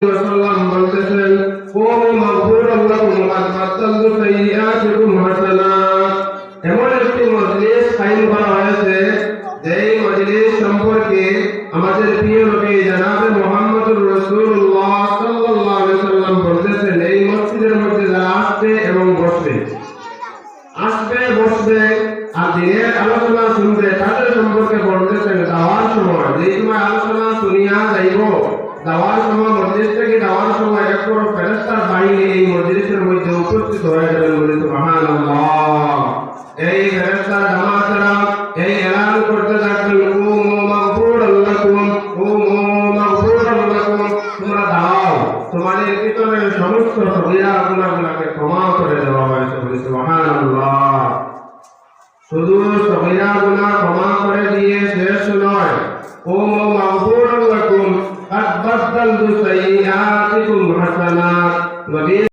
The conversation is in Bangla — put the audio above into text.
ওয়াসাল্লাম বলতেছেন কুমু মাগফুরান লাকুম ওয়া বাদদালতু সাইয়্যাতিকুম হাসানাত। এমন একটি মজলিস কায়েম করা হয়েছে যেই মজলিস সম্পর্কে আমাদের প্রিয় নবী জনাব মুহাম্মদুর রাসূলুল্লাহ সাল্লাল্লাহু আলাইহি ওয়াসাল্লাম বলতেছেন এই মসজিদের মধ্যে যারা আসবে এবং বসবে আর দিনের আলোচনা শুনবে তাদের সম্পর্কে বলতেছেন দাওয়ার সময় যেই সময় আলোচনা শুনিয়া যাইব দাওয়ার সময় মসজিদ থেকে দাওয়ার সময় এক বড় ফেরেশতার বাহিনী এই মজলিসের মধ্যে উপস্থিত হয়ে যাবেন বলে সুবহানাল্লাহ। এই ফেরেশতার জামাতেরা এই এলান করতে থাকবেন কুমু মাগফুরান লাকুম, কুমু মাগফুরান লাকুম, তোমরা দাও তোমাদের ভিতরে সমস্ত সগীরা গুনাহগুলোকে ক্ষমা করে দেওয়া হয়েছে বলে সুবহানাল্লাহ। শুধু সগীরা গুনাহ ক্ষমা করে দিয়ে শেষ নয়, কুমু মাগফুরান লাকুম قد بدلت سيئاتكم حسنات।